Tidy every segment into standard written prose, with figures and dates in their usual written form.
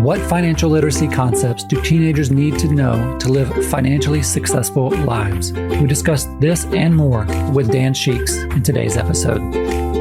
What financial literacy concepts do teenagers need to know to live financially successful lives? We discuss this and more with Dan Sheeks in today's episode.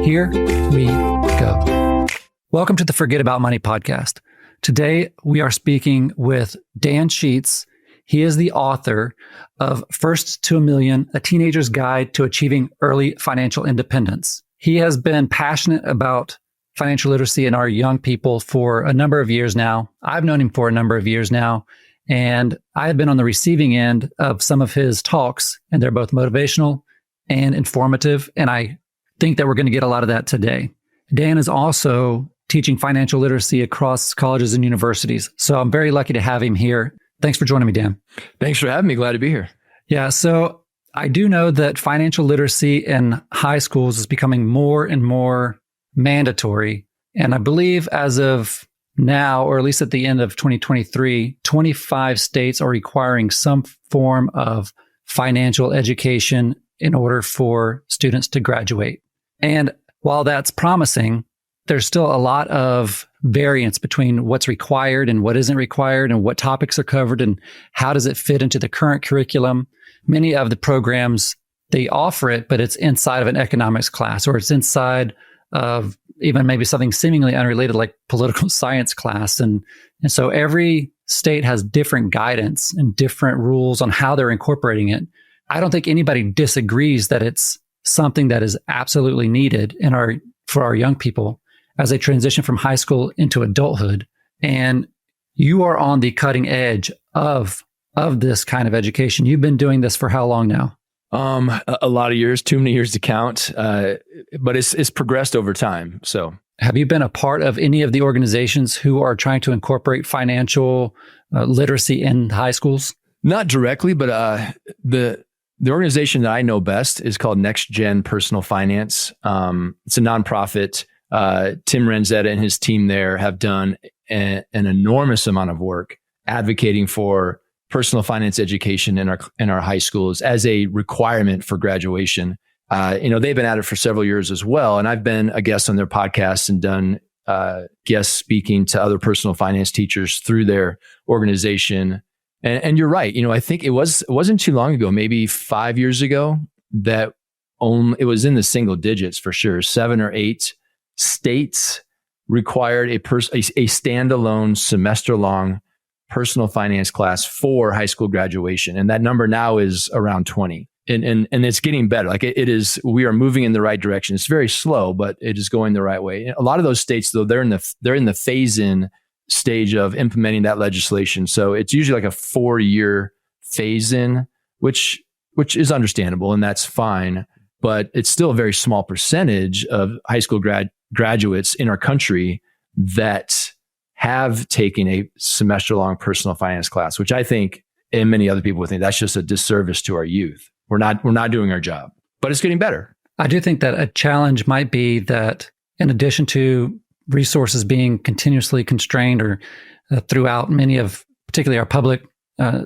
Here we go. Welcome to the Forget About Money podcast. Today, we are speaking with Dan Sheeks. He is the author of First to a Million, A Teenager's Guide to Achieving Early Financial Independence. He has been passionate about financial literacy in our young people for a number of years now. I've known him for a number of years now, and I have been on the receiving end of some of his talks, and they're both motivational and informative, and I think that we're going to get a lot of that today. Dan is also teaching financial literacy across colleges and universities, so I'm very lucky to have him here. Thanks for joining me, Dan. Thanks for having me. Glad to be here. Yeah, so I do know that financial literacy in high schools is becoming more and more mandatory. And I believe as of now, or at least at the end of 2023, 25 states are requiring some form of financial education in order for students to graduate. And while that's promising, there's still a lot of variance between what's required and what isn't required and what topics are covered and how does it fit into the current curriculum. Many of the programs, they offer it, but it's inside of an economics class, or it's inside of even maybe something seemingly unrelated like political science class. And so every state has different guidance and different rules on how they're incorporating it. I don't think anybody disagrees that it's something that is absolutely needed for our young people as they transition from high school into adulthood. And you are on the cutting edge of this kind of education. You've been doing this for how long now? A lot of years, too many years to count, but it's progressed over time. So, have you been a part of any of the organizations who are trying to incorporate financial literacy in high schools? Not directly, but the organization that I know best is called Next Gen Personal Finance. It's a nonprofit. Tim Renzetta and his team there have done an enormous amount of work advocating for personal finance education in our high schools as a requirement for graduation. They've been at it for several years as well. And I've been a guest on their podcast and done guest speaking to other personal finance teachers through their organization. And you're right. I think it wasn't too long ago, maybe 5 years ago, that it was in the single digits for sure. 7 or 8 states required a standalone semester-long personal finance class for high school graduation. And that number now is around 20. And it's getting better. Like it is, we are moving in the right direction. It's very slow, but it is going the right way. A lot of those states, though, they're in the phase-in stage of implementing that legislation. So it's usually like a 4-year phase-in, which is understandable, and that's fine. But it's still a very small percentage of high school graduates in our country that have taken a semester-long personal finance class, which I think, and many other people would think, that's just a disservice to our youth. We're not doing our job, but it's getting better. I do think that a challenge might be that in addition to resources being continuously constrained or throughout many of, particularly our public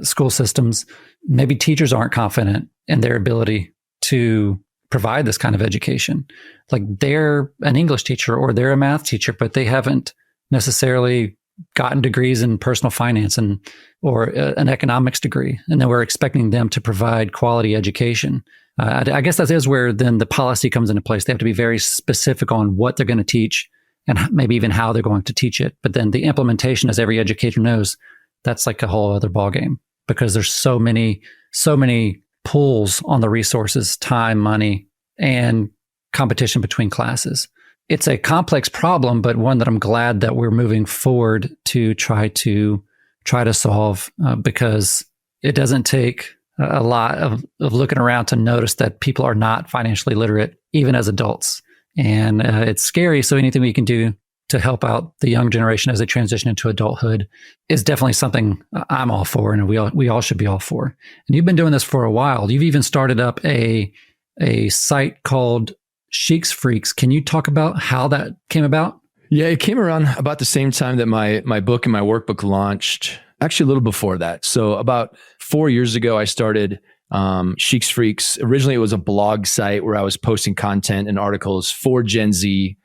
school systems, maybe teachers aren't confident in their ability to provide this kind of education. Like they're an English teacher or they're a math teacher, but they haven't necessarily gotten degrees in personal finance or an economics degree. And then we're expecting them to provide quality education. I guess that is where then the policy comes into place. They have to be very specific on what they're going to teach and maybe even how they're going to teach it. But then the implementation, as every educator knows, that's like a whole other ballgame because there's so many pulls on the resources, time, money, and competition between classes. It's a complex problem, but one that I'm glad that we're moving forward to try to solve because it doesn't take a lot of looking around to notice that people are not financially literate, even as adults. And it's scary. So anything we can do to help out the young generation as they transition into adulthood is definitely something I'm all for, and we all should be all for. And you've been doing this for a while. You've even started up a site called Sheeks Freaks. Can you talk about how that came about? Yeah, it came around about the same time that my book and my workbook launched. Actually, a little before that. So about 4 years ago, I started Sheeks Freaks. Originally, it was a blog site where I was posting content and articles for Gen Z,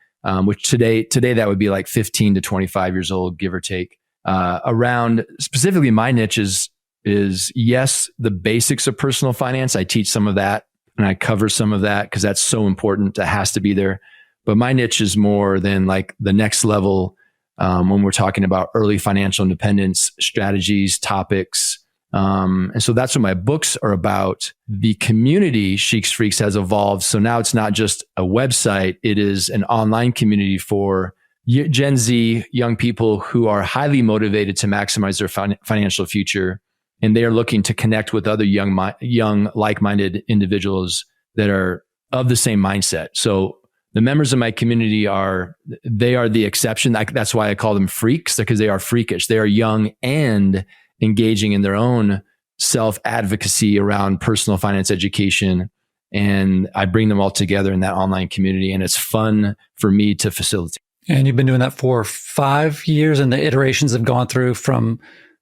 which today that would be like 15 to 25 years old, give or take. around specifically my niche is yes, the basics of personal finance. I teach some of that and I cover some of that because that's so important. It has to be there. But my niche is more than like the next level when we're talking about early financial independence strategies, topics. And so that's what my books are about. The community, Sheeks Freaks, has evolved. So now it's not just a website. It is an online community for Gen Z young people who are highly motivated to maximize their financial future. And they are looking to connect with other young like-minded individuals that are of the same mindset. So the members of my community are the exception. That's why I call them freaks, because they are freakish. They are young and engaging in their own self-advocacy around personal finance education. And I bring them all together in that online community. And it's fun for me to facilitate. And you've been doing that for 5 years, and the iterations have gone through from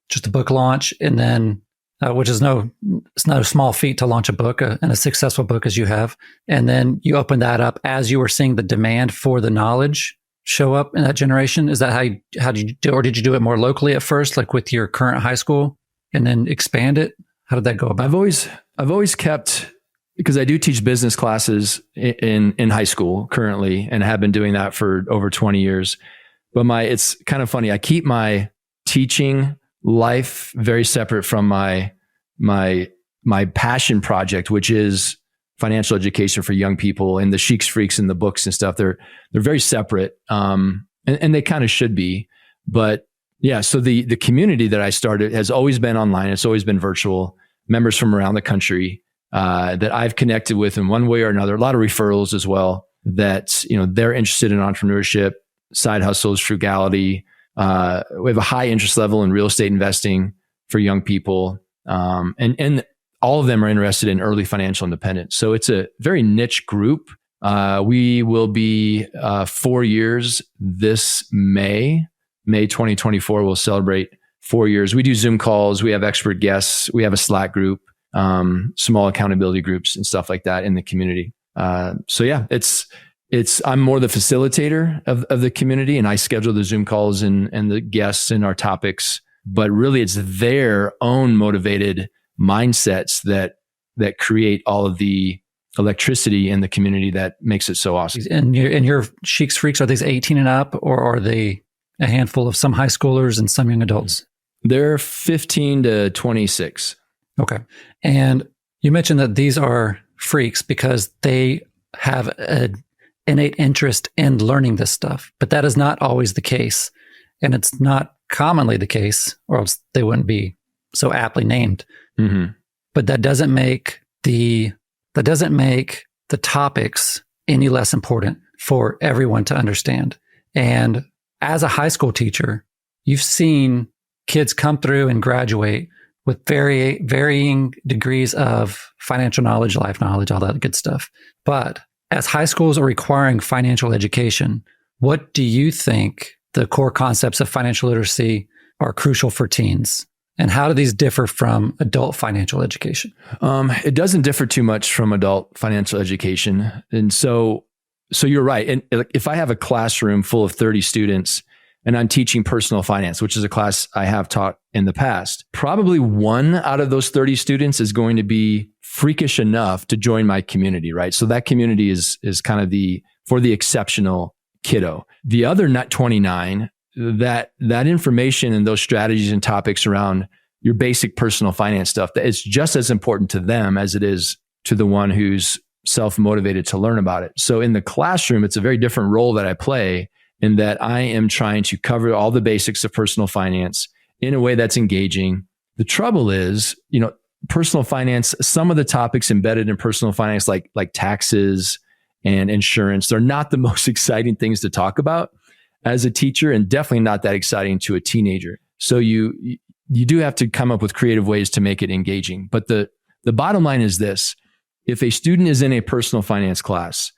just a book launch, and then, which is it's not a small feat to launch a book and a successful book as you have. And then you open that up as you were seeing the demand for the knowledge show up in that generation. Is that how did you do, or did you do it more locally at first, like with your current high school, and then expand it? How did that go about? I've always kept, because I do teach business classes in high school currently, and have been doing that for over 20 years. But it's kind of funny. I keep my teaching life very separate from my passion project, which is financial education for young people, and the Sheeks Freaks and the books and stuff. They're very separate, and they kind of should be. But yeah, so the community that I started has always been online. It's always been virtual. Members from around the country that I've connected with in one way or another. A lot of referrals as well. That they're interested in entrepreneurship, side hustles, frugality. We have a high interest level in real estate investing for young people, and all of them are interested in early financial independence. So it's a very niche group. We will be 4 years this May 2024. We'll celebrate 4 years. We do Zoom calls. We have expert guests. We have a Slack group, small accountability groups and stuff like that in the community. So yeah, I'm more the facilitator of the community, and I schedule the Zoom calls and the guests and our topics, but really it's their own motivated mindsets that create all of the electricity in the community that makes it so awesome. And your Sheeks Freaks, are these 18 and up, or are they a handful of some high schoolers and some young adults? They're 15 to 26. Okay. And you mentioned that these are freaks because they have an innate interest in learning this stuff, but that is not always the case. And it's not commonly the case, or else they wouldn't be so aptly named. Mm-hmm. But that doesn't make the topics any less important for everyone to understand. And as a high school teacher, you've seen kids come through and graduate with varying degrees of financial knowledge, life knowledge, all that good stuff. But as high schools are requiring financial education, what do you think the core concepts of financial literacy are crucial for teens? And how do these differ from adult financial education? It doesn't differ too much from adult financial education. And so you're right. And if I have a classroom full of 30 students and I'm teaching personal finance, which is a class I have taught in the past, probably one out of those 30 students is going to be freakish enough to join my community, right? So that community is kind of for the exceptional kiddo. The other 29, that information and those strategies and topics around your basic personal finance stuff, that it's just as important to them as it is to the one who's self-motivated to learn about it. So in the classroom, it's a very different role that I play, in that I am trying to cover all the basics of personal finance in a way that's engaging. The trouble is, personal finance, some of the topics embedded in personal finance, like taxes and insurance, they're not the most exciting things to talk about as a teacher, and definitely not that exciting to a teenager. So you do have to come up with creative ways to make it engaging. But the bottom line is this: if a student is in a personal finance class,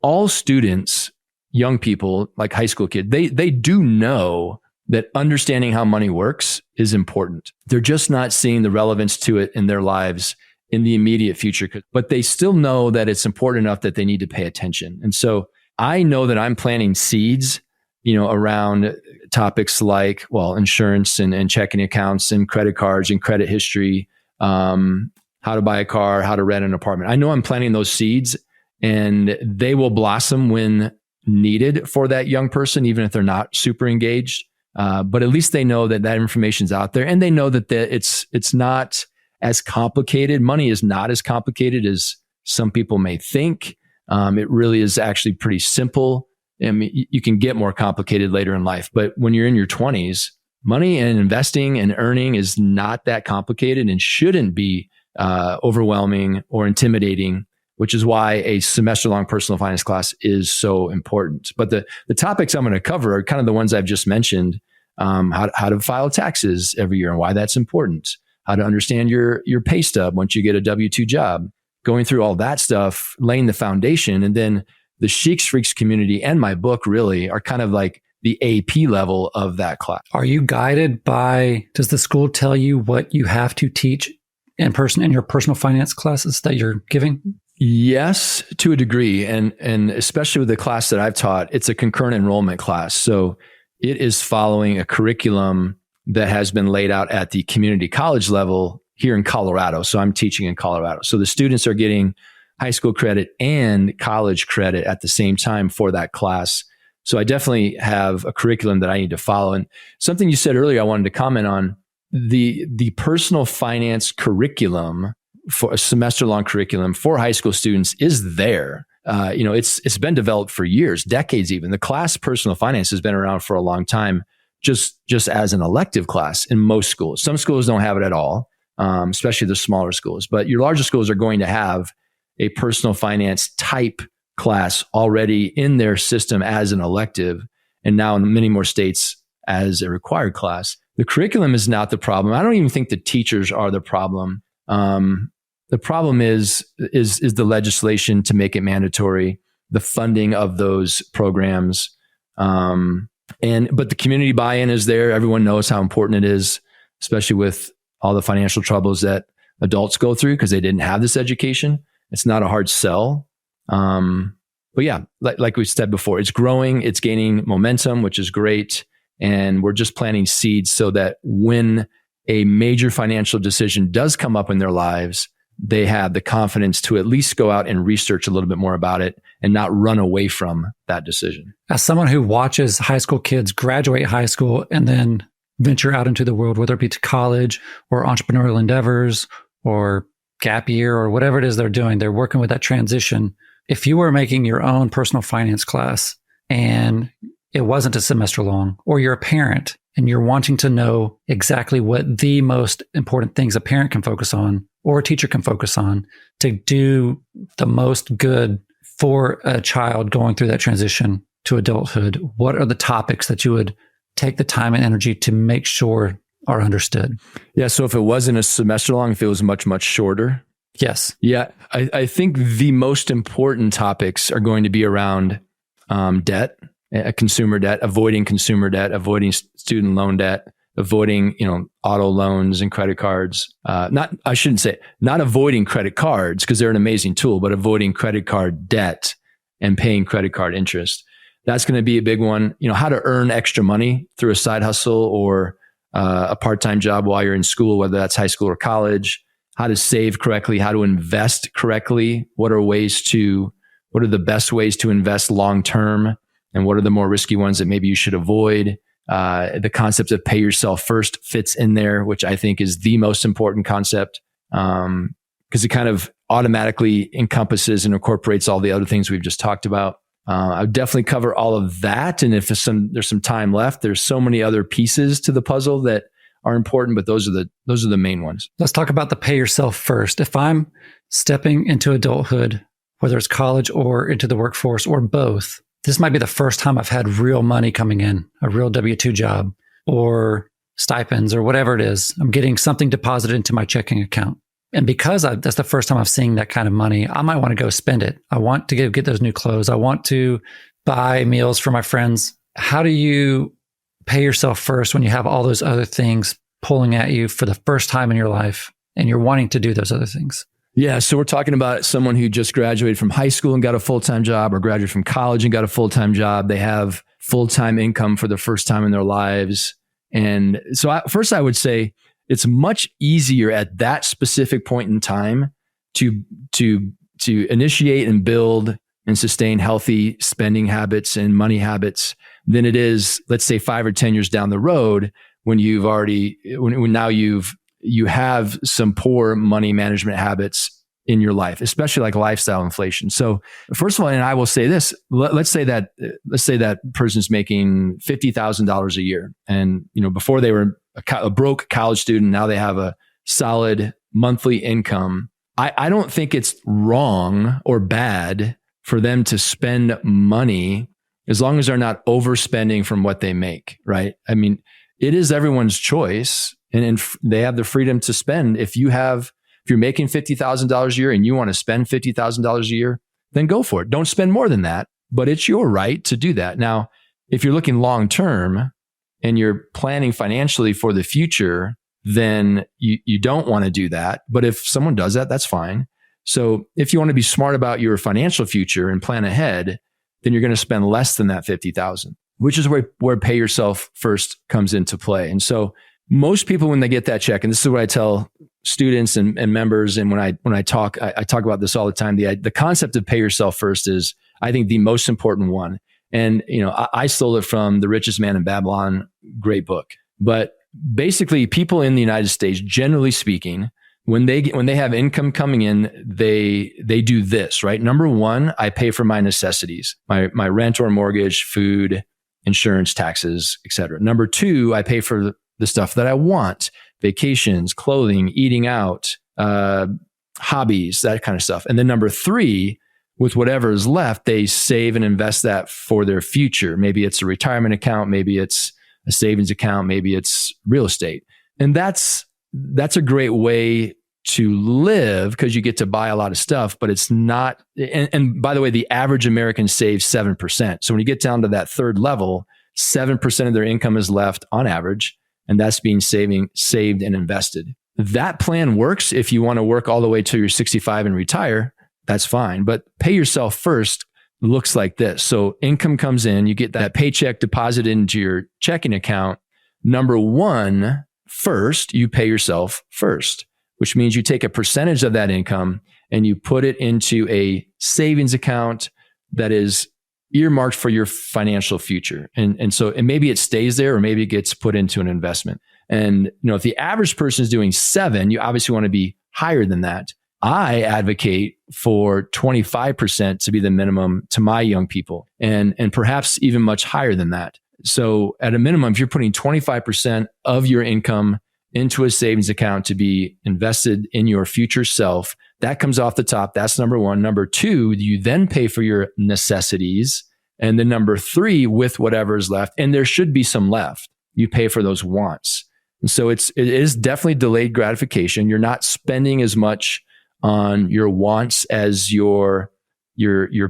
all students, young people, like high school kids, they do know that understanding how money works is important. They're just not seeing the relevance to it in their lives in the immediate future, but they still know that it's important enough that they need to pay attention. And so I know that I'm planting seeds around topics like, well, insurance and checking accounts and credit cards and credit history, how to buy a car, how to rent an apartment. I know I'm planting those seeds, and they will blossom when needed for that young person, even if they're not super engaged. But at least they know that information's out there, and they know that it's not as complicated. Money is not as complicated as some people may think. It really is actually pretty simple. I mean, you can get more complicated later in life, but when you're in your 20s, money and investing and earning is not that complicated and shouldn't be overwhelming or intimidating, which is why a semester-long personal finance class is so important. But the topics I'm going to cover are kind of the ones I've just mentioned. How to file taxes every year and why that's important. How to understand your pay stub once you get a W-2 job. Going through all that stuff, laying the foundation, and then the Sheeks Freaks community and my book really are kind of like the AP level of that class. Are you guided by, does the school tell you what you have to teach in person in your personal finance classes that you're giving? Yes, to a degree. And especially with the class that I've taught, it's a concurrent enrollment class. So it is following a curriculum that has been laid out at the community college level here in Colorado. So I'm teaching in Colorado. So the students are getting high school credit and college credit at the same time for that class. So I definitely have a curriculum that I need to follow. And something you said earlier, I wanted to comment on the personal finance curriculum for a semester-long curriculum for high school students is there. It's been developed for years, decades even. The class personal finance has been around for a long time, just as an elective class in most schools. Some schools don't have it at all, especially the smaller schools. But your larger schools are going to have a personal finance type class already in their system as an elective, and now in many more states as a required class. The curriculum is not the problem. I don't even think the teachers are the problem. The problem is the legislation to make it mandatory, the funding of those programs, but the community buy-in is there. Everyone knows how important it is, especially with all the financial troubles that adults go through because they didn't have this education. It's not a hard sell. But yeah, like we said before, it's growing, it's gaining momentum, which is great. And we're just planting seeds so that when a major financial decision does come up in their lives, they have the confidence to at least go out and research a little bit more about it and not run away from that decision. As someone who watches high school kids graduate high school and then venture out into the world, whether it be to college or entrepreneurial endeavors or gap year or whatever it is they're doing, they're working with that transition. If you were making your own personal finance class and it wasn't a semester long, or you're a parent and you're wanting to know exactly what the most important things a parent can focus on or a teacher can focus on to do the most good for a child going through that transition to adulthood, what are the topics that you would take the time and energy to make sure are understood? Yeah. So if it wasn't a semester long, if it was much, much shorter. Yes. Yeah. I think the most important topics are going to be around debt, consumer debt, avoiding student loan debt, avoiding, auto loans and credit cards. Not avoiding credit cards because they're an amazing tool, but avoiding credit card debt and paying credit card interest. That's going to be a big one. How to earn extra money through a side hustle or a part-time job while you're in school, whether that's high school or college. How to save correctly, how to invest correctly. What are the best ways to invest long-term? And what are the more risky ones that maybe you should avoid? The concept of pay yourself first fits in there, which I think is the most important concept because it kind of automatically encompasses and incorporates all the other things we've just talked about. I would definitely cover all of that. And if there's some time left, there's so many other pieces to the puzzle that are important, but those are the main ones. Let's talk about the pay yourself first. If I'm stepping into adulthood, whether it's college or into the workforce or both, this might be the first time I've had real money coming in, a real W-2 job or stipends or whatever it is. I'm getting something deposited into my checking account. And because that's the first time I've seen that kind of money, I might want to go spend it. I want to get those new clothes. I want to buy meals for my friends. How do you pay yourself first when you have all those other things pulling at you for the first time in your life and you're wanting to do those other things? Yeah. So we're talking about someone who just graduated from high school and got a full-time job or graduated from college and got a full-time job. They have full-time income for the first time in their lives. And so first I would say it's much easier at that specific point in time to initiate and build and sustain healthy spending habits and money habits than it is, let's say 5 or 10 years down the road when you have some poor money management habits in your life, especially like lifestyle inflation. So first of all, and I will say this, let's say that person's making $50,000 a year. And, before they were a broke college student, now they have a solid monthly income. I don't think it's wrong or bad for them to spend money as long as they're not overspending from what they make, right? I mean, it is everyone's choice and they have the freedom to spend. If you're making $50,000 a year and you want to spend $50,000 a year, then go for it. Don't spend more than that, but it's your right to do that. Now, if you're looking long-term and you're planning financially for the future, then you don't want to do that. But if someone does that, that's fine. So if you want to be smart about your financial future and plan ahead, then you're going to spend less than that $50,000, which is where pay yourself first comes into play. And so most people, when they get that check, and this is what I tell students and members, and when I talk about this all the time, the concept of pay yourself first is, I think, the most important one. And, I stole it from The Richest Man in Babylon, great book. But basically, people in the United States, generally speaking, when they have income coming in, they do this, right? Number one, I pay for my necessities, my rent or mortgage, food, insurance, taxes, etc. Number two, I pay for the stuff that I want, vacations, clothing, eating out, hobbies, that kind of stuff. And then number three, with whatever is left, they save and invest that for their future. Maybe it's a retirement account, maybe it's a savings account, maybe it's real estate. And that's a great way to live because you get to buy a lot of stuff, but it's not. And by the way, the average American saves 7%. So when you get down to that third level, 7% of their income is left on average, and that's being saved and invested. That plan works if you want to work all the way till you're 65 and retire. That's fine. But pay yourself first looks like this. So income comes in, you get that paycheck deposited into your checking account. Number one, first, you pay yourself first, which means you take a percentage of that income and you put it into a savings account that is earmarked for your financial future. And maybe it stays there or maybe it gets put into an investment. And if the average person is doing 7, you obviously want to be higher than that. I advocate for 25% to be the minimum to my young people and perhaps even much higher than that. So at a minimum, if you're putting 25% of your income into a savings account to be invested in your future self, that comes off the top. That's number one. Number two, you then pay for your necessities. And then number three, with whatever is left, and there should be some left, you pay for those wants. And so it is definitely delayed gratification. You're not spending as much on your wants as your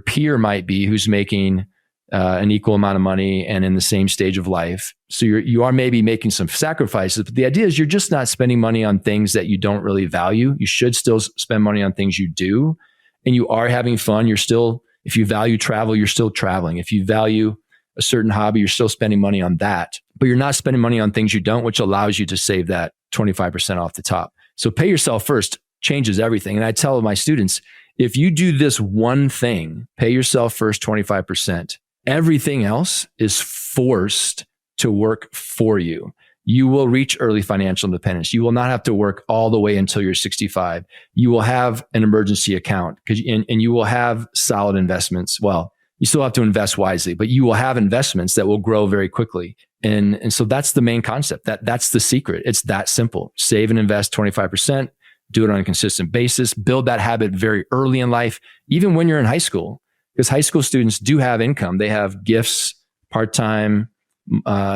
peer might be who's making an equal amount of money and in the same stage of life. So you are maybe making some sacrifices, but the idea is you're just not spending money on things that you don't really value. You should still spend money on things you do, and you are having fun. If you value travel, you're still traveling. If you value a certain hobby, you're still spending money on that, but you're not spending money on things you don't, which allows you to save that 25% off the top. So pay yourself first changes everything. And I tell my students, if you do this one thing, pay yourself first 25%, everything else is forced to work for you. You will reach early financial independence. You will not have to work all the way until you're 65. You will have an emergency account and you will have solid investments. Well, you still have to invest wisely, but you will have investments that will grow very quickly. And so that's the main concept. That's the secret. It's that simple. Save and invest 25%. Do it on a consistent basis. Build that habit very early in life, even when you're in high school, because high school students do have income. They have gifts, part-time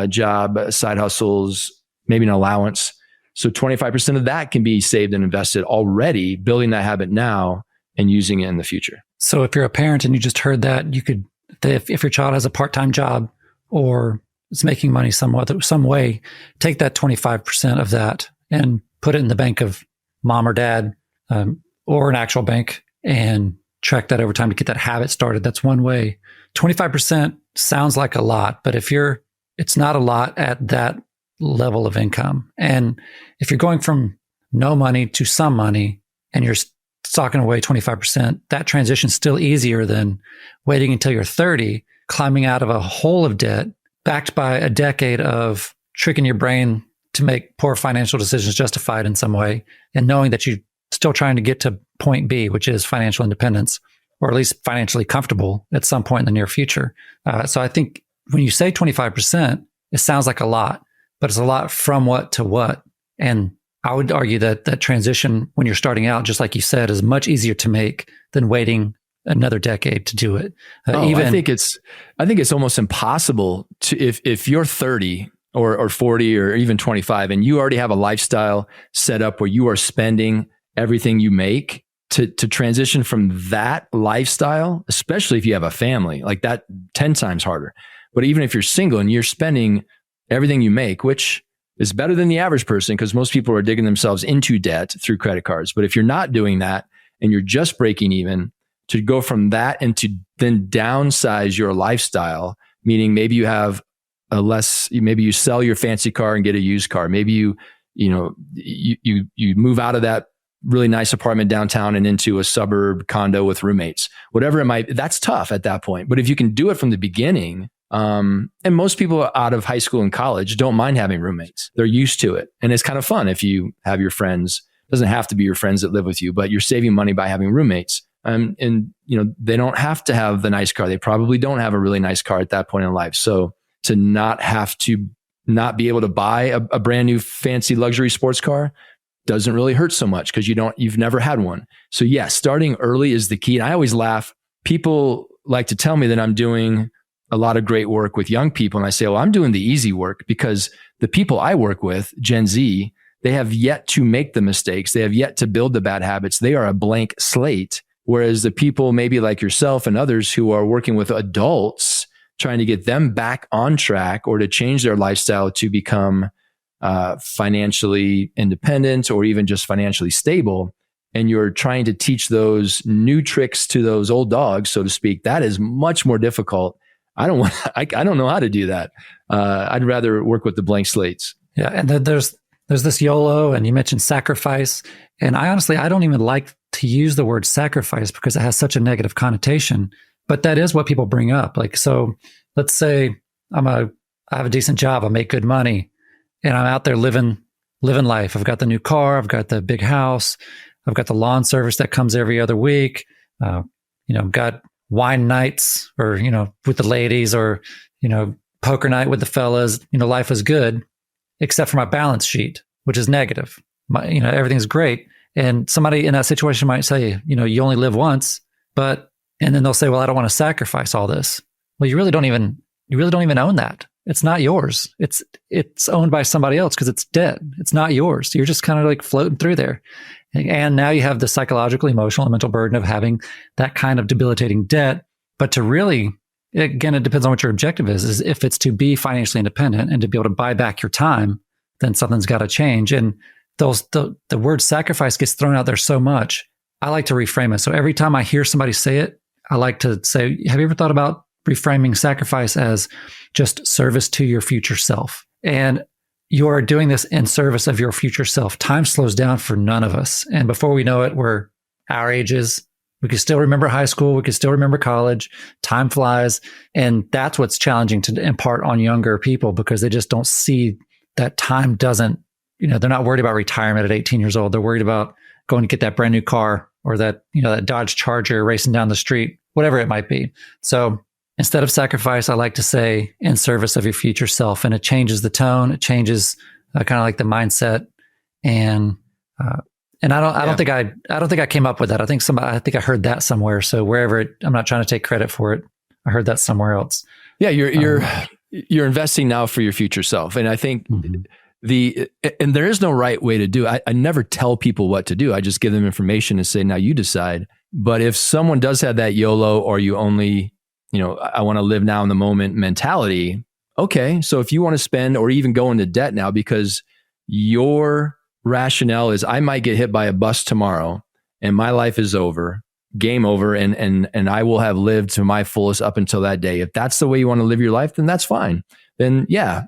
job, side hustles, maybe an allowance. So 25% of that can be saved and invested already, building that habit now and using it in the future. So if you're a parent and you just heard that, you could, if your child has a part-time job or is making money some way, take that 25% of that and put it in the bank of mom or dad, or an actual bank, and track that over time to get that habit started. That's one way. 25% sounds like a lot, but it's not a lot at that level of income. And if you're going from no money to some money and you're stocking away 25%, that transition's still easier than waiting until you're 30, climbing out of a hole of debt, backed by a decade of tricking your brain to make poor financial decisions justified in some way, and knowing that you're still trying to get to point B, which is financial independence, or at least financially comfortable at some point in the near future. So I think when you say 25%, it sounds like a lot, but it's a lot from what to what. And I would argue that that transition when you're starting out, just like you said, is much easier to make than waiting another decade to do it. I think it's almost impossible to, if you're 30 or 40 or even 25 and you already have a lifestyle set up where you are spending everything you make, to transition from that lifestyle, especially if you have a family, like that 10 times harder. But even if you're single and you're spending everything you make, which is better than the average person because most people are digging themselves into debt through credit cards. But if you're not doing that and you're just breaking even, to go from that and to then downsize your lifestyle, meaning maybe you have maybe you sell your fancy car and get a used car. Maybe you move out of that really nice apartment downtown and into a suburb condo with roommates, whatever it might be. That's tough at that point. But if you can do it from the beginning, and most people out of high school and college don't mind having roommates. They're used to it. And it's kind of fun if you have your friends. It doesn't have to be your friends that live with you, but you're saving money by having roommates. And they don't have to have the nice car. They probably don't have a really nice car at that point in life. So to not be able to buy a brand new fancy luxury sports car doesn't really hurt so much because you've never had one. So yeah, starting early is the key. And I always laugh. People like to tell me that I'm doing a lot of great work with young people. And I say, well, I'm doing the easy work because the people I work with, Gen Z, they have yet to make the mistakes. They have yet to build the bad habits. They are a blank slate. Whereas the people maybe like yourself and others who are working with adults, trying to get them back on track or to change their lifestyle to become financially independent or even just financially stable, and you're trying to teach those new tricks to those old dogs, so to speak, that is much more difficult. I don't know how to do that. I'd rather work with the blank slates. Yeah, and then there's this YOLO, and you mentioned sacrifice, and I don't even like to use the word sacrifice because it has such a negative connotation. But that is what people bring up. Like, so let's say I have a decent job, I make good money, and I'm out there living life. I've got the new car, I've got the big house, I've got the lawn service that comes every other week. Got wine nights or, with the ladies or, poker night with the fellas. Life is good, except for my balance sheet, which is negative. Everything's great. And somebody in that situation might say, you only live once, and then they'll say, well, I don't want to sacrifice all this. Well, you really don't even own that. It's not yours. It's owned by somebody else because it's debt. It's not yours. You're just kind of like floating through there. And now you have the psychological, emotional, and mental burden of having that kind of debilitating debt. But to really, again, it depends on what your objective is if it's to be financially independent and to be able to buy back your time, then something's got to change. And the word sacrifice gets thrown out there so much. I like to reframe it. So every time I hear somebody say it, I like to say, have you ever thought about reframing sacrifice as just service to your future self? And you are doing this in service of your future self. Time slows down for none of us. And before we know it, we're our ages. We can still remember high school. We can still remember college. Time flies. And that's what's challenging to impart on younger people because they just don't see that time doesn't, they're not worried about retirement at 18 years old. They're worried about going to get that brand new car or that, that Dodge Charger racing down the street, whatever it might be. So instead of sacrifice, I like to say in service of your future self, and it changes the tone. It changes kind of like the mindset. And I don't think I came up with that. I think I heard that somewhere. So I'm not trying to take credit for it. I heard that somewhere else. Yeah. You're investing now for your future self. And I think and there is no right way to do it. I never tell people what to do. I just give them information and say, now you decide. But if someone does have that YOLO or you only, I want to live now in the moment mentality. Okay. So if you want to spend or even go into debt now because your rationale is I might get hit by a bus tomorrow and my life is over. game over, and I will have lived to my fullest up until that day. If that's the way you want to live your life, then that's fine. Then yeah,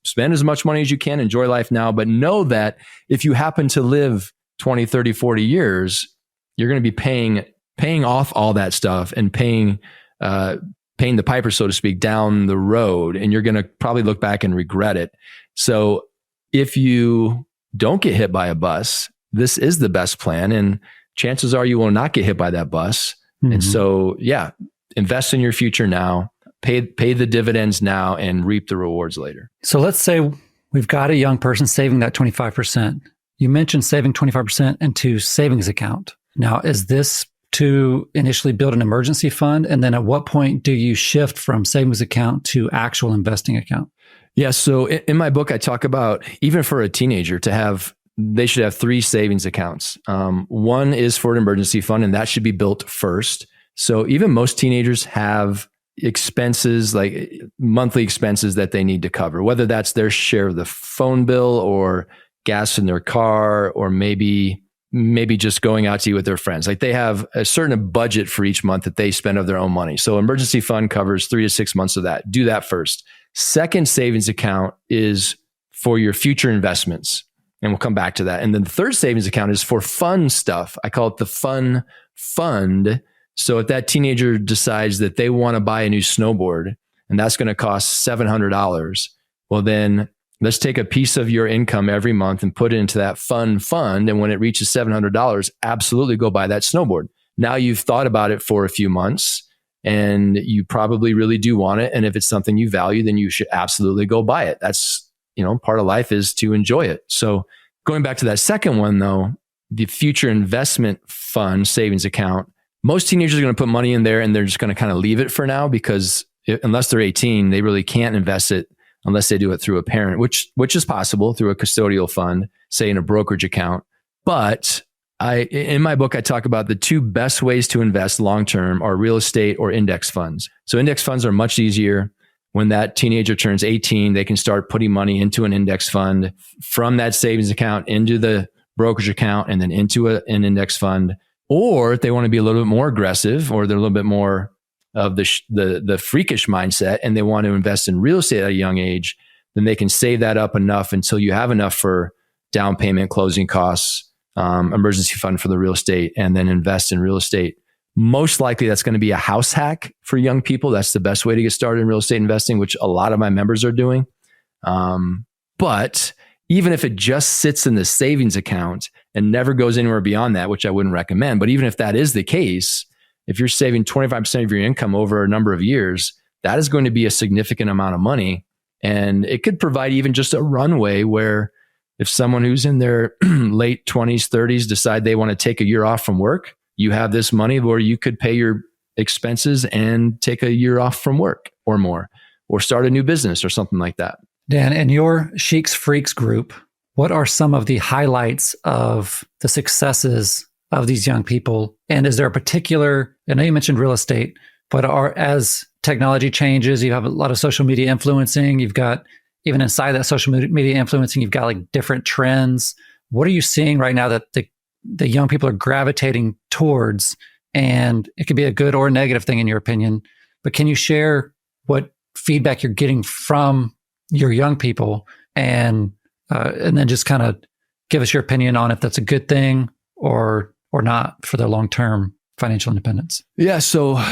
spend as much money as you can, enjoy life now, but know that if you happen to live 20, 30, 40 years, you're going to be paying off all that stuff and paying the piper, so to speak, down the road. And you're going to probably look back and regret it. So if you don't get hit by a bus, this is the best plan. And chances are you will not get hit by that bus. Mm-hmm. And so, yeah, invest in your future now, pay the dividends now, and reap the rewards later. So let's say we've got a young person saving that 25%. You mentioned saving 25% into savings account. Now, is this to initially build an emergency fund? And then at what point do you shift from savings account to actual investing account? Yeah. So in my book, I talk about, even for a teenager, they should have 3 savings accounts. One is for an emergency fund, and that should be built first. So even most teenagers have expenses, like monthly expenses that they need to cover, whether that's their share of the phone bill or gas in their car, or maybe just going out to eat with their friends. Like they have a certain budget for each month that they spend of their own money. So emergency fund covers 3 to 6 months of that. Do that first. Second savings account is for your future investments. And we'll come back to that. And then the third savings account is for fun stuff. I call it the fun fund. So if that teenager decides that they want to buy a new snowboard and that's going to cost $700, well, then let's take a piece of your income every month and put it into that fun fund. And when it reaches $700, absolutely go buy that snowboard. Now you've thought about it for a few months and you probably really do want it. And if it's something you value, then you should absolutely go buy it. That's, part of life is to enjoy it. So going back to that second one though, the future investment fund savings account, most teenagers are going to put money in there and they're just going to kind of leave it for now, because unless they're 18, they really can't invest it unless they do it through a parent, which is possible through a custodial fund, say in a brokerage account. But in my book, I talk about the 2 best ways to invest long-term are real estate or index funds. So index funds are much easier. When that teenager turns 18, they can start putting money into an index fund from that savings account into the brokerage account and then into an index fund. Or if they want to be a little bit more aggressive, or they're a little bit more of the freakish mindset and they want to invest in real estate at a young age, then they can save that up enough until you have enough for down payment, closing costs, emergency fund for the real estate, and then invest in real estate. Most likely that's going to be a house hack for young people. That's the best way to get started in real estate investing, which a lot of my members are doing. But even if it just sits in the savings account and never goes anywhere beyond that, which I wouldn't recommend, but even if that is the case, if you're saving 25% of your income over a number of years, that is going to be a significant amount of money. And it could provide even just a runway where if someone who's in their late 20s, 30s decide they want to take a year off from work, you have this money where you could pay your expenses and take a year off from work or more, or start a new business or something like that. Dan, in your Sheeks Freaks group, what are some of the highlights of the successes of these young people? And is there a particular, I know you mentioned real estate, but as technology changes, you have a lot of social media influencing, you've got, even inside that social media influencing, you've got like different trends. What are you seeing right now that the young people are gravitating towards? And it could be a good or a negative thing in your opinion, but can you share what feedback you're getting from your young people, and then just kind of give us your opinion on if that's a good thing or not for their long-term financial independence? Yeah. So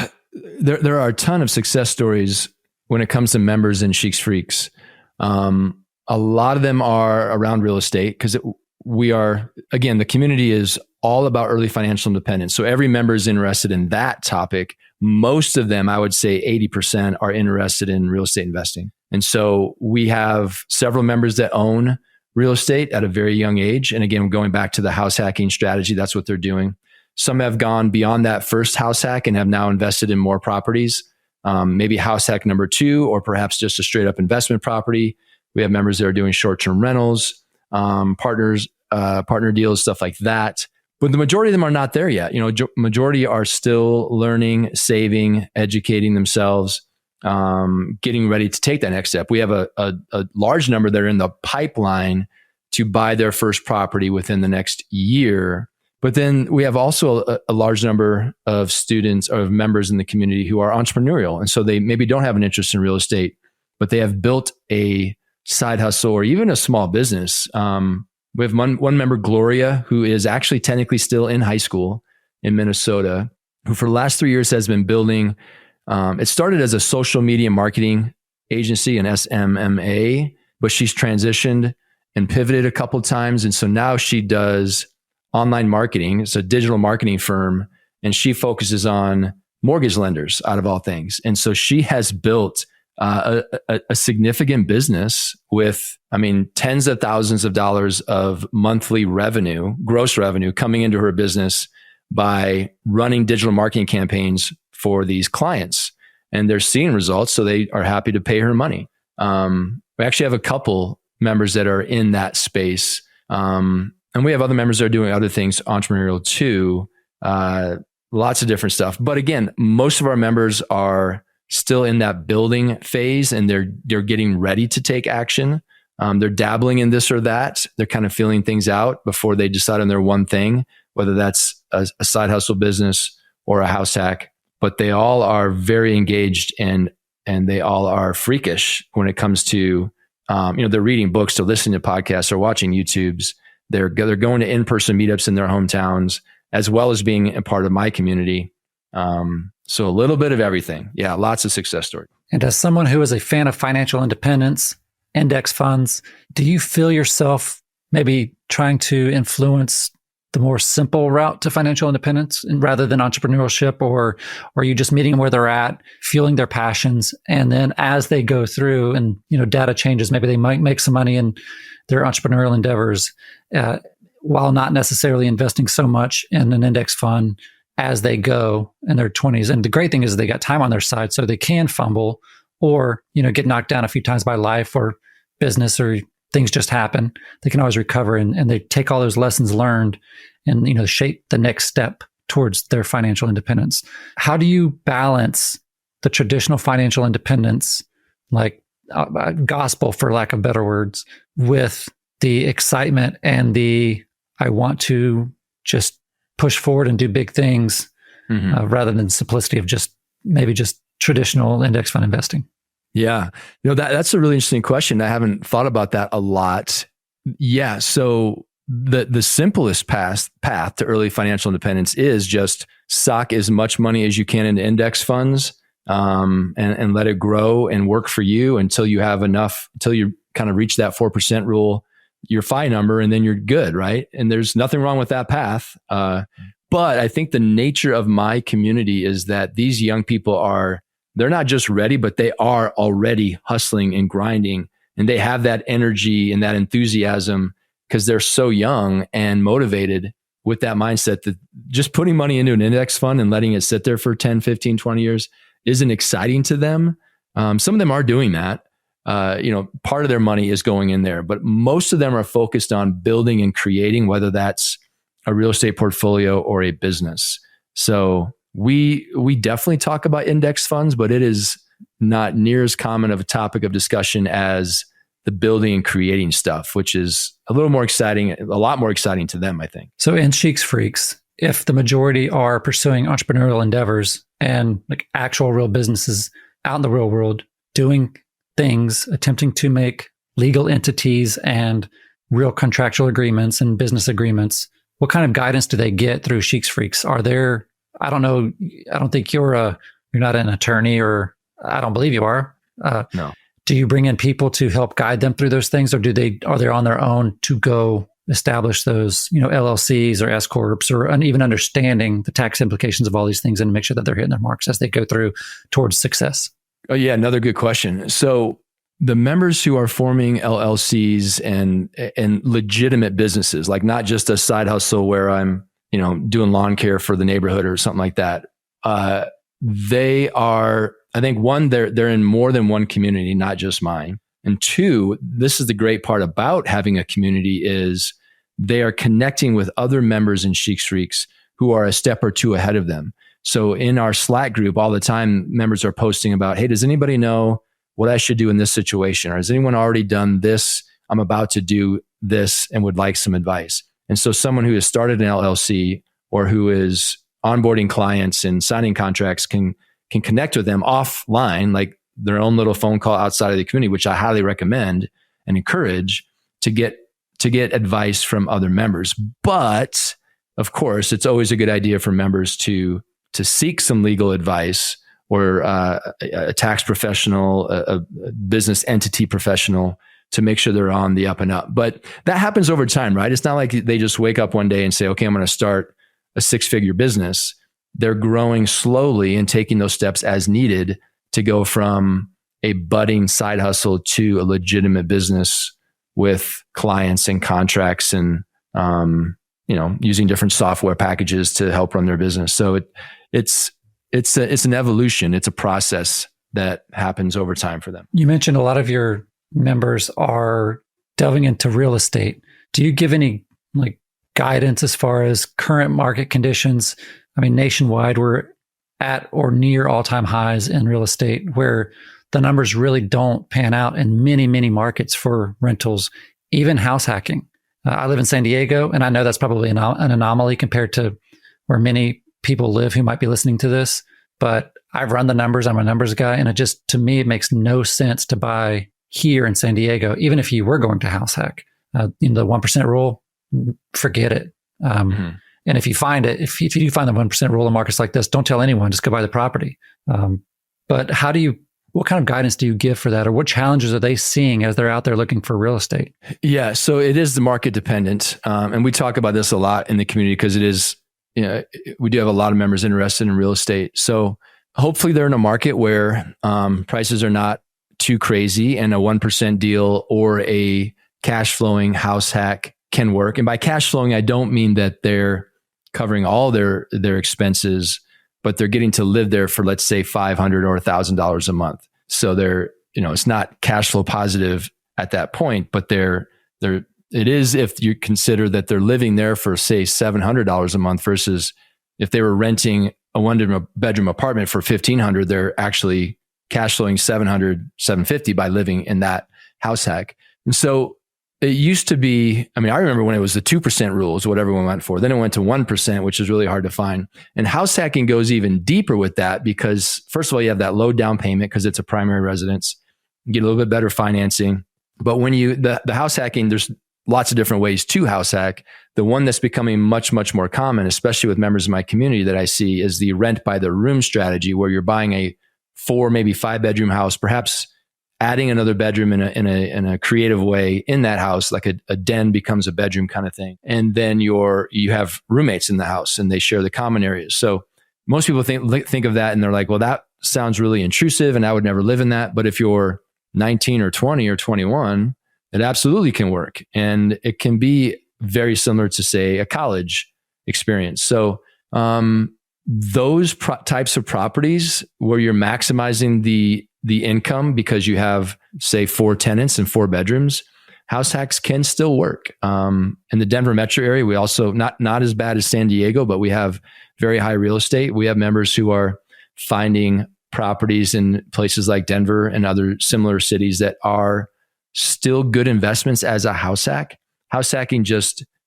there are a ton of success stories when it comes to members in Sheeks Freaks. A lot of them are around real estate because we are, again, the community is all about early financial independence. So every member is interested in that topic. Most of them, I would say 80%, are interested in real estate investing. And so we have several members that own real estate at a very young age. And again, going back to the house hacking strategy, that's what they're doing. Some have gone beyond that first house hack and have now invested in more properties, maybe house hack number 2, or perhaps just a straight up investment property. We have members that are doing short-term rentals, partner deals, stuff like that. But the majority of them are not there yet. Majority are still learning, saving, educating themselves, getting ready to take that next step. We have a large number that are in the pipeline to buy their first property within the next year, But then we have also a large number of students or members in the community who are entrepreneurial. And so they maybe don't have an interest in real estate, but they have built a side hustle or even a small business. We have one member, Gloria, who is actually technically still in high school in Minnesota, who for the last 3 years has been building. It started as a social media marketing agency, an SMMA, but she's transitioned and pivoted a couple of times. And so now she does online marketing. It's a digital marketing firm, and she focuses on mortgage lenders out of all things. And so she has built a significant business with, tens of thousands of dollars of monthly revenue, gross revenue coming into her business by running digital marketing campaigns for these clients. And they're seeing results, so they are happy to pay her money. We actually have a couple members that are in that space. And we have other members that are doing other things, entrepreneurial too, lots of different stuff. But again, most of our members are still in that building phase, and they're getting ready to take action. They're dabbling in this or that. They're kind of feeling things out before they decide on their one thing, whether that's a side hustle business or a house hack. But they all are very engaged, and they all are freakish when it comes to, they're reading books, they're listening to podcasts, or watching YouTubes. They're going to in-person meetups in their hometowns, as well as being a part of my community. So a little bit of everything. Yeah, lots of success stories. And as someone who is a fan of financial independence, index funds, do you feel yourself maybe trying to influence the more simple route to financial independence rather than entrepreneurship, or are you just meeting them where they're at, fueling their passions, and then as they go through and data changes, maybe they might make some money in their entrepreneurial endeavors, while not necessarily investing so much in an index fund as they go in their 20s. And the great thing is they got time on their side, so they can fumble or get knocked down a few times by life or business, or things just happen. They can always recover, and they take all those lessons learned and shape the next step towards their financial independence. How do you balance the traditional financial independence, like gospel for lack of better words, with the excitement and the I want to just push forward and do big things, rather than simplicity of just traditional index fund investing? Yeah. That's a really interesting question. I haven't thought about that a lot. Yeah. So the simplest path to early financial independence is just sock as much money as you can into index funds, and let it grow and work for you until you have enough, until you kind of reach that 4% rule, your FI number, and then you're good, right? And there's nothing wrong with that path. But I think the nature of my community is that these young people they're not just ready, but they are already hustling and grinding, and they have that energy and that enthusiasm because they're so young and motivated with that mindset that just putting money into an index fund and letting it sit there for 10, 15, 20 years isn't exciting to them. Some of them are doing that. Part of their money is going in there, but most of them are focused on building and creating, whether that's a real estate portfolio or a business. So we definitely talk about index funds, but it is not near as common of a topic of discussion as the building and creating stuff, which is a lot more exciting to them, I think. So in Sheeks Freaks, if the majority are pursuing entrepreneurial endeavors and like actual real businesses out in the real world, doing things, attempting to make legal entities and real contractual agreements and business agreements, what kind of guidance do they get through Sheeks Freaks? Are there, I don't know, I don't think you're not an attorney, or I don't believe you are. No. Do you bring in people to help guide them through those things, or are they on their own to go establish those, LLCs or S corps, or even understanding the tax implications of all these things and make sure that they're hitting their marks as they go through towards success? Oh yeah, another good question. So the members who are forming LLCs and legitimate businesses, like not just a side hustle where I'm, doing lawn care for the neighborhood or something like that. They are, I think, one, they're in more than one community, not just mine. And two, this is the great part about having a community is they are connecting with other members in Sheeks Freaks who are a step or two ahead of them. So in our Slack group, all the time, members are posting about, hey, does anybody know what I should do in this situation? Or has anyone already done this? I'm about to do this and would like some advice. And so someone who has started an LLC or who is onboarding clients and signing contracts can connect with them offline, like their own little phone call outside of the community, which I highly recommend and encourage to get advice from other members. But of course, it's always a good idea for members to seek some legal advice or a tax professional, a business entity professional, to make sure they're on the up and up. But that happens over time, right? It's not like they just wake up one day and say, okay, I'm going to start a 6-figure business. They're growing slowly and taking those steps as needed to go from a budding side hustle to a legitimate business with clients and contracts and, using different software packages to help run their business. So it's an evolution. It's a process that happens over time for them. You mentioned a lot of your members are delving into real estate. Do you give any guidance as far as current market conditions? I mean, nationwide, we're at or near all-time highs in real estate, where the numbers really don't pan out in many, many markets for rentals, even house hacking. I live in San Diego, and I know that's probably an anomaly compared to where many people live who might be listening to this. But I've run the numbers. I'm a numbers guy. And to me, it makes no sense to buy here in San Diego, even if you were going to house hack. The 1% rule, forget it. And if you find it, if you do find the 1% rule in markets like this, don't tell anyone, just go buy the property. But what kind of guidance do you give for that? Or what challenges are they seeing as they're out there looking for real estate? Yeah, so it is the market dependent. And we talk about this a lot in the community because it is, we do have a lot of members interested in real estate. So hopefully they're in a market where prices are not too crazy and a 1% deal or a cash flowing house hack can work. And by cash flowing, I don't mean that they're covering all their expenses, but they're getting to live there for, let's say, $500 or $1,000 a month. So they're, it's not cash flow positive at that point, but it is if you consider that they're living there for, say, $700 a month versus if they were renting a one-bedroom apartment for $1,500, they're actually cash flowing $700, $750 by living in that house hack. And so it used to be, I remember when it was the 2% rule is what everyone went for. Then it went to 1%, which is really hard to find. And house hacking goes even deeper with that because, first of all, you have that low down payment because it's a primary residence. You get a little bit better financing. But when the house hacking, there's lots of different ways to house hack. The one that's becoming much, much more common, especially with members of my community that I see, is the rent by the room strategy, where you're buying a 4, maybe 5-bedroom house, perhaps adding another bedroom in a creative way in that house, like a den becomes a bedroom kind of thing. And then you have roommates in the house and they share the common areas. So most people think of that and they're like, well, that sounds really intrusive and I would never live in that. But if you're 19 or 20 or 21, it absolutely can work. And it can be very similar to, say, a college experience. So those types of properties where you're maximizing the income because you have, say, 4 tenants and 4 bedrooms, house hacks can still work. In the Denver metro area, we also, not as bad as San Diego, but we have very high real estate. We have members who are finding properties in places like Denver and other similar cities that are still good investments as a house hack. House hacking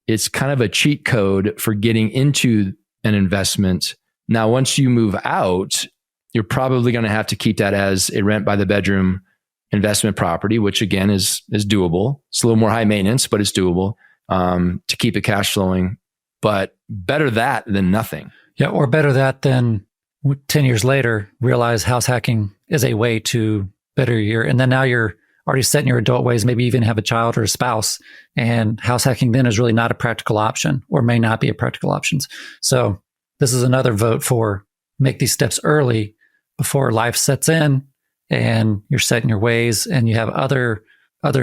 it's kind of a cheat code for getting into an investment. Now, once you move out, you're probably going to have to keep that as a rent by the bedroom investment property, which again is doable. It's a little more high maintenance, but it's doable to keep it cash flowing. But better that than nothing. Yeah, or better that than 10 years later, realize house hacking is a way to better and then now you're already set in your adult ways, maybe even have a child or a spouse, and house hacking then is really not a practical option or may not be a practical option. So this is another vote for make these steps early before life sets in and you're set in your ways and you have other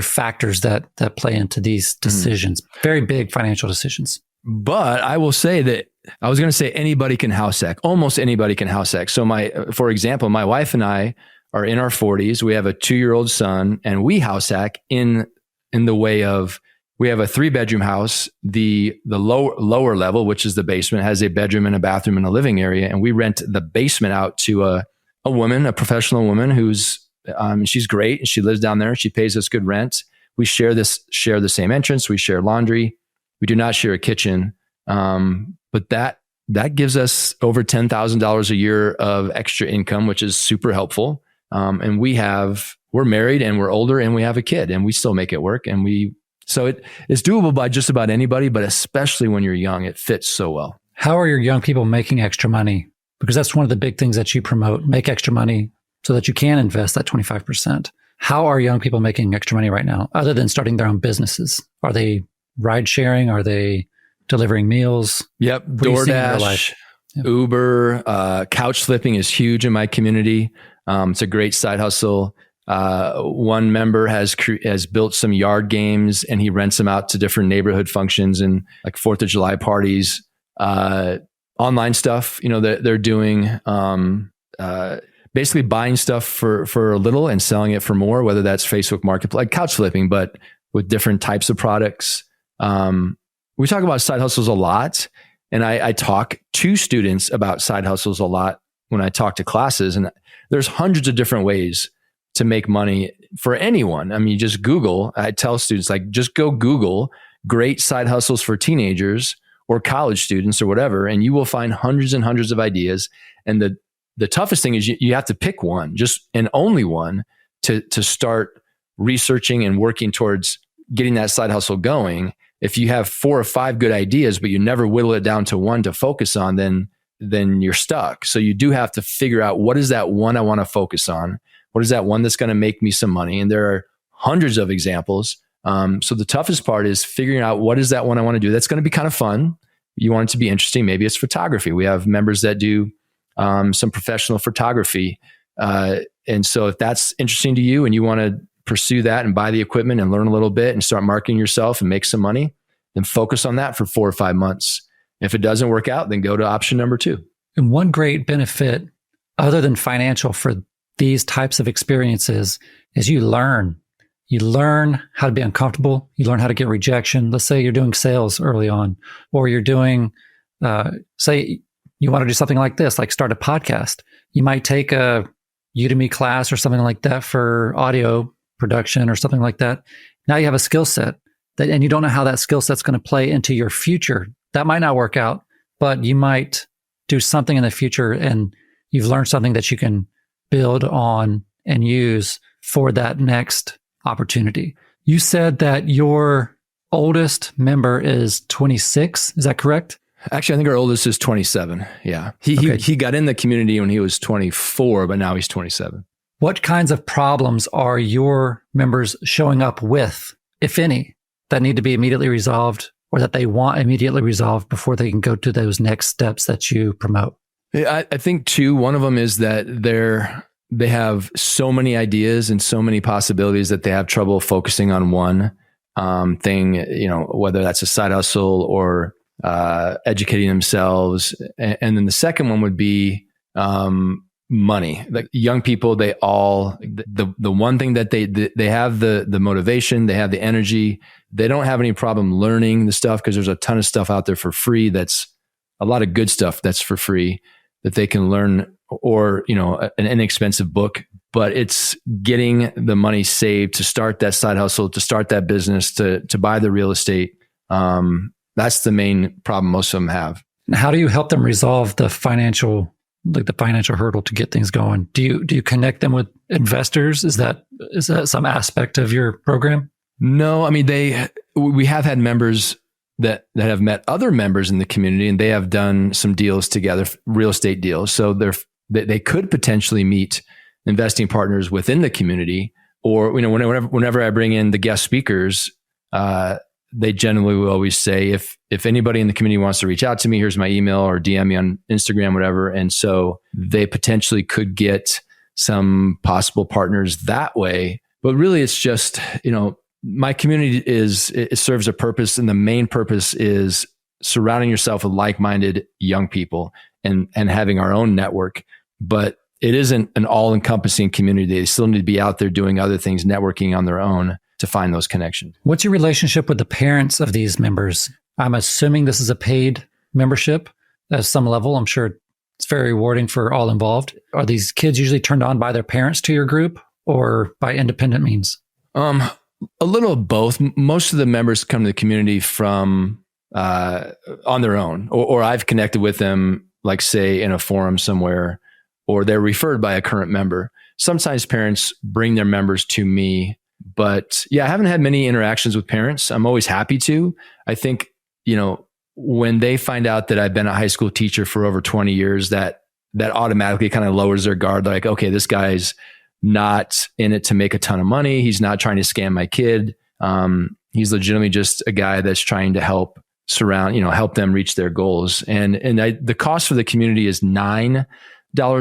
factors that play into these decisions, very big financial decisions. But I will say that I was going to say anybody can house hack. Almost anybody can house hack. So for example, my wife and I are in our 40s. We have a 2-year-old son and we house hack in the way of, we have a 3-bedroom house. The lower level, which is the basement, has a bedroom and a bathroom and a living area. And we rent the basement out to a woman, a professional woman who's, she's great. She lives down there. She pays us good rent. We share the same entrance. We share laundry. We do not share a kitchen. But that gives us over $10,000 a year of extra income, which is super helpful. And we're married and we're older and we have a kid and we still make it work. So it's doable by just about anybody, but especially when you're young, it fits so well. How are your young people making extra money? Because that's one of the big things that you promote, make extra money so that you can invest that 25%. How are young people making extra money right now, other than starting their own businesses? Are they ride sharing? Are they delivering meals? Yep. DoorDash, Uber, couch flipping is huge in my community. It's a great side hustle. One member has built some yard games and he rents them out to different neighborhood functions and like 4th of July parties. Online stuff, they're doing, basically buying stuff for a little and selling it for more, whether that's Facebook Marketplace, like couch flipping, but with different types of products. We talk about side hustles a lot, and I talk to students about side hustles a lot when I talk to classes, and there's hundreds of different ways to make money for anyone. I mean, you just Google, I tell students, like, just go Google great side hustles for teenagers or college students or whatever, and you will find hundreds and hundreds of ideas. And the toughest thing is you have to pick one, just and only one, to start researching and working towards getting that side hustle going. If you have 4 or 5 good ideas, but you never whittle it down to one to focus on, then you're stuck. So you do have to figure out, what is that one I want to focus on? What is that one that's going to make me some money? And there are hundreds of examples. So the toughest part is figuring out, what is that one I want to do? That's going to be kind of fun. You want it to be interesting. Maybe it's photography. We have members that do some professional photography. And so if that's interesting to you and you want to pursue that and buy the equipment and learn a little bit and start marketing yourself and make some money, then focus on that for 4 or 5 months. If it doesn't work out, then go to option number 2. And one great benefit, other than financial, for these types of experiences is you learn. You learn how to be uncomfortable. You learn how to get rejection. Let's say you're doing sales early on, or you're doing, say you want to do something like this, like start a podcast. You might take a Udemy class or something like that for audio production or something like that. Now you have a skill set and you don't know how that skill set's going to play into your future. That might not work out, but you might do something in the future and you've learned something that you can build on and use for that next opportunity. You said that your oldest member is 26. Is that correct? Actually, I think our oldest is 27. Yeah. He got in the community when he was 24, but now he's 27. What kinds of problems are your members showing up with, if any, that need to be immediately resolved or that they want immediately resolved before they can go to those next steps that you promote? I think too, one of them is that they have so many ideas and so many possibilities that they have trouble focusing on one thing, whether that's a side hustle or educating themselves. And then the second one would be money. Like young people, they all, the one thing that they have the motivation, they have the energy, they don't have any problem learning the stuff because there's a ton of stuff out there for free. That's a lot of good stuff that's for free that they can learn, or, an inexpensive book, but it's getting the money saved to start that side hustle, to start that business, to buy the real estate. That's the main problem most of them have. How do you help them resolve the financial hurdle to get things going? Do you connect them with investors? Is that some aspect of your program? No, I mean, we have had members that have met other members in the community, and they have done some deals together, real estate deals. So they could potentially meet investing partners within the community, or whenever I bring in the guest speakers, they generally will always say, if anybody in the community wants to reach out to me, here's my email, or DM me on Instagram, whatever. And so they potentially could get some possible partners that way. But really, it's just, my community it serves a purpose, and the main purpose is surrounding yourself with like-minded young people and having our own network. But it isn't an all-encompassing community. They still need to be out there doing other things, networking on their own to find those connections. What's your relationship with the parents of these members? I'm assuming this is a paid membership at some level. I'm sure it's very rewarding for all involved. Are these kids usually turned on by their parents to your group or by independent means? A little of both. Most of the members come to the community from on their own, or I've connected with them, like say in a forum somewhere, or they're referred by a current member. Sometimes parents bring their members to me, but yeah, I haven't had many interactions with parents. I'm always happy to. I think, when they find out that I've been a high school teacher for over 20 years, that automatically kind of lowers their guard. Like, okay, this guy's not in it to make a ton of money. He's not trying to scam my kid. He's legitimately just a guy that's trying to help them reach their goals. And the cost for the community is $9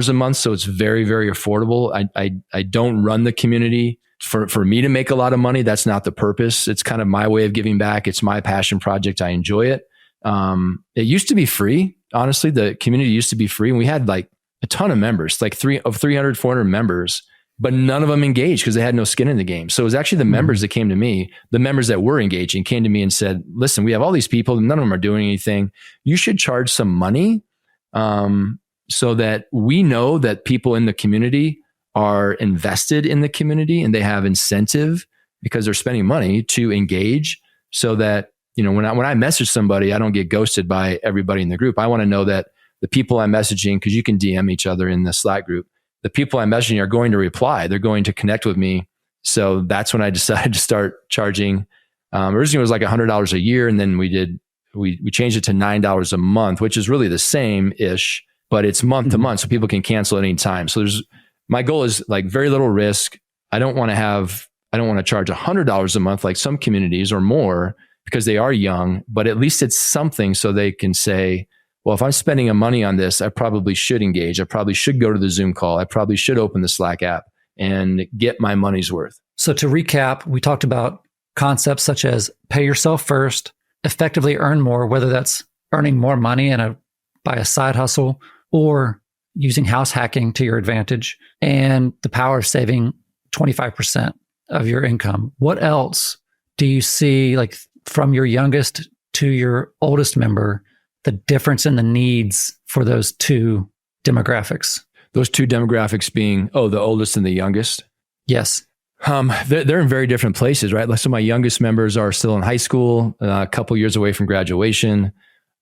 a month. So it's very, very affordable. I don't run the community for me to make a lot of money. That's not the purpose. It's kind of my way of giving back. It's my passion project. I enjoy it. It used to be free. Honestly, the community used to be free, and we had like a ton of members, like 300, 400 members, but none of them engaged because they had no skin in the game. So it was actually the members that came to me, the members that were engaging came to me and said, listen, we have all these people, none of them are doing anything. You should charge some money, so that we know that people in the community are invested in the community and they have incentive because they're spending money to engage, so that when I message somebody, I don't get ghosted by everybody in the group. I want to know that the people I'm messaging, because you can DM each other in the Slack group, the people I'm messaging are going to reply. They're going to connect with me. So that's when I decided to start charging. Originally it was like $100 a year, and then we changed it to $9 a month, which is really the same-ish, but it's month to month, so people can cancel at any time. So my goal is like very little risk. I don't want to charge $100 a month like some communities or more, because they are young, but at least it's something so they can say, well, if I'm spending money on this, I probably should engage. I probably should go to the Zoom call. I probably should open the Slack app and get my money's worth. So to recap, we talked about concepts such as pay yourself first, effectively earn more, whether that's earning more money by a side hustle or using house hacking to your advantage, and the power of saving 25% of your income. What else do you see, like from your youngest to your oldest member, the difference in the needs for those two demographics? Those two demographics being, the oldest and the youngest? Yes. They're in very different places, right? So my youngest members are still in high school, a couple years away from graduation.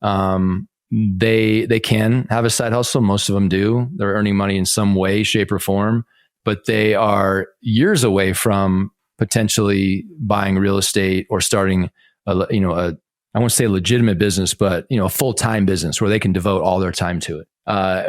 They can have a side hustle. Most of them do. They're earning money in some way, shape, or form, but they are years away from potentially buying real estate or starting I won't say a legitimate business, but a full-time business where they can devote all their time to it.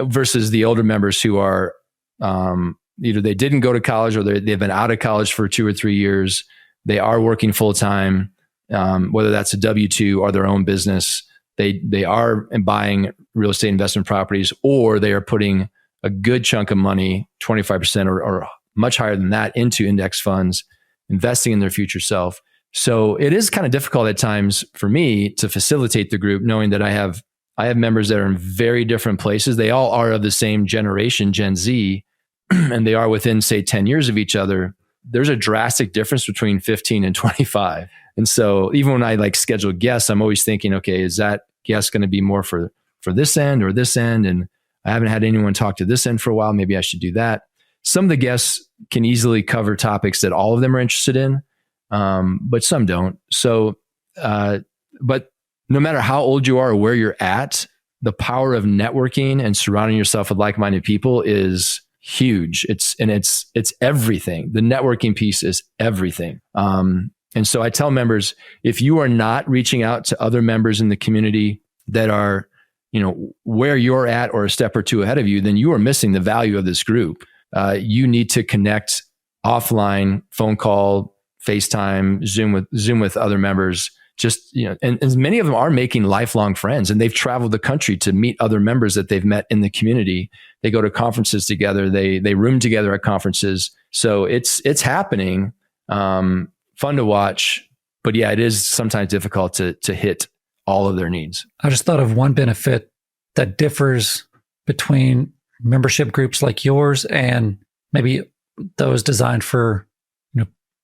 Versus the older members who are either they didn't go to college or they've been out of college for 2 or 3 years. They are working full-time, whether that's a W-2 or their own business. They are buying real estate investment properties, or they are putting a good chunk of money, 25% or much higher than that, into index funds, investing in their future self. So it is kind of difficult at times for me to facilitate the group, knowing that I have members that are in very different places. They all are of the same generation, Gen Z, and they are within, say, 10 years of each other. There's a drastic difference between 15 and 25. And so even when I schedule guests, I'm always thinking, okay, is that guest going to be more for this end or this end? And I haven't had anyone talk to this end for a while. Maybe I should do that. Some of the guests can easily cover topics that all of them are interested in. But some don't. So, but no matter how old you are or where you're at, the power of networking and surrounding yourself with like-minded people is huge. It's everything. The networking piece is everything. And so I tell members, if you are not reaching out to other members in the community that are, where you're at or a step or two ahead of you, then you are missing the value of this group. You need to connect offline, phone call, FaceTime, Zoom with other members. And many of them are making lifelong friends, and they've traveled the country to meet other members that they've met in the community. They go to conferences together. They room together at conferences. So it's happening. Fun to watch, but yeah, it is sometimes difficult to hit all of their needs. I just thought of one benefit that differs between membership groups like yours and maybe those designed for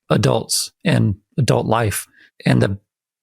adults and adult life. And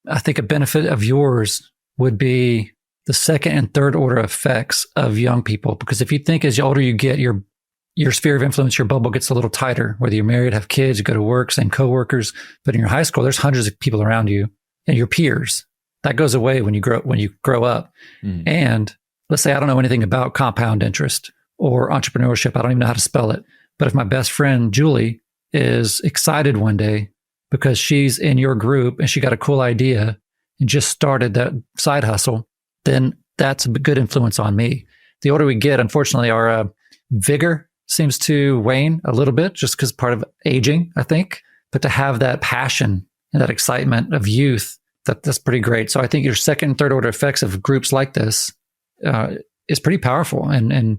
I think a benefit of yours would be the second and third order effects of young people. Because if you think as older you get, your sphere of influence, your bubble gets a little tighter, whether you're married, have kids, you go to work, same coworkers. But in your high school, there's hundreds of people around you and your peers. that goes away when you grow up. And let's say I don't know anything about compound interest or entrepreneurship. I don't even know how to spell it. But if my best friend, Julie, is excited one day because she's in your group and she got a cool idea and just started that side hustle, then that's a good influence on me. The older we get, unfortunately, our vigor seems to wane a little bit just because part of aging, I think. But to have that passion and that excitement of youth, that's pretty great. So I think your second and third order effects of groups like this is pretty powerful.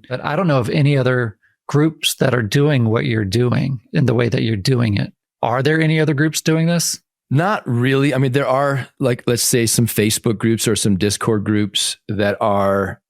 But I don't know of any other groups that are doing what you're doing in the way that you're doing it. Are there any other groups doing this? Not really. I mean, there are, like, let's say some Facebook groups or some Discord groups that are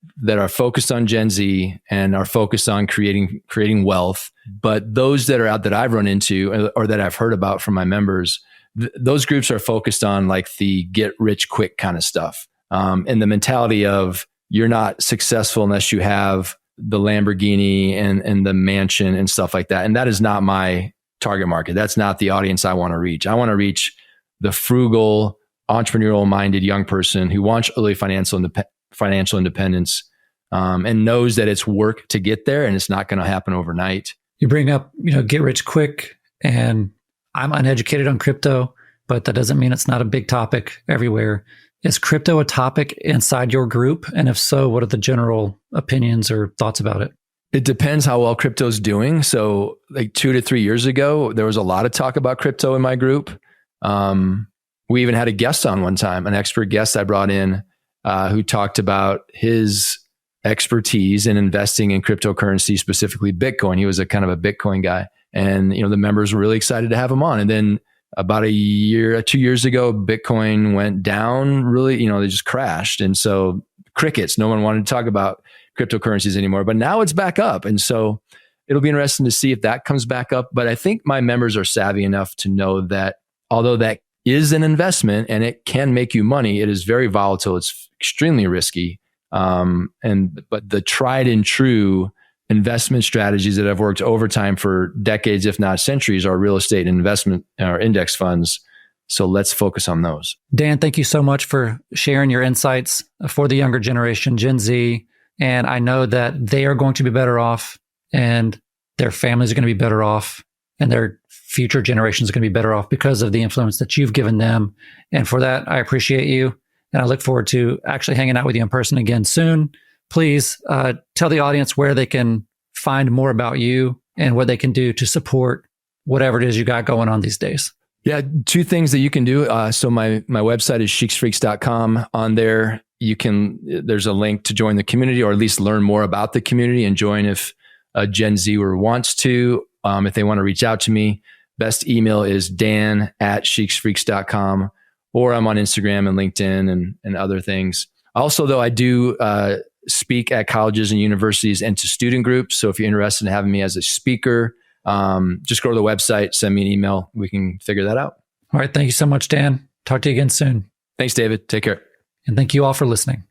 focused on Gen Z and are focused on creating wealth. But those that are out that I've run into or that I've heard about from my members, those groups are focused on like the get rich quick kind of stuff. And the mentality of you're not successful unless you have the Lamborghini and the mansion and stuff like that. And that is not my target market. That's not the audience I want to reach. I want to reach the frugal, entrepreneurial minded young person who wants early financial independence and knows that it's work to get there and it's not going to happen overnight. You bring up, get rich quick, and I'm uneducated on crypto, but that doesn't mean it's not a big topic everywhere. Is crypto a topic inside your group? And if so, what are the general opinions or thoughts about it? It depends how well crypto's doing. So like 2 to 3 years ago, there was a lot of talk about crypto in my group. We even had a guest on one time, an expert guest I brought in who talked about his expertise in investing in cryptocurrency, specifically Bitcoin. He was a kind of a Bitcoin guy. And, the members were really excited to have him on. And then about 2 years ago, Bitcoin went down really, they just crashed. And so crickets, no one wanted to talk about cryptocurrencies anymore, but now it's back up. And so it'll be interesting to see if that comes back up. But I think my members are savvy enough to know that although that is an investment and it can make you money, it is very volatile. It's extremely risky. But the tried and true investment strategies that have worked over time for decades, if not centuries, are real estate investment or index funds. So let's focus on those. Dan, thank you so much for sharing your insights for the younger generation, Gen Z. And I know that they are going to be better off and their families are going to be better off and their future generations are going to be better off because of the influence that you've given them. And for that, I appreciate you. And I look forward to actually hanging out with you in person again soon. Please tell the audience where they can find more about you and what they can do to support whatever it is you got going on these days. Yeah, 2 things that you can do. So my website is sheeksfreaks.com. On there, there's a link to join the community or at least learn more about the community and join if a Gen Zer wants to. If they want to reach out to me, best email is dan@sheeksfreaks.com, or I'm on Instagram and LinkedIn and other things. Also, though, I do speak at colleges and universities and to student groups. So if you're interested in having me as a speaker, just go to the website, send me an email. We can figure that out. All right. Thank you so much, Dan. Talk to you again soon. Thanks, David. Take care. And thank you all for listening.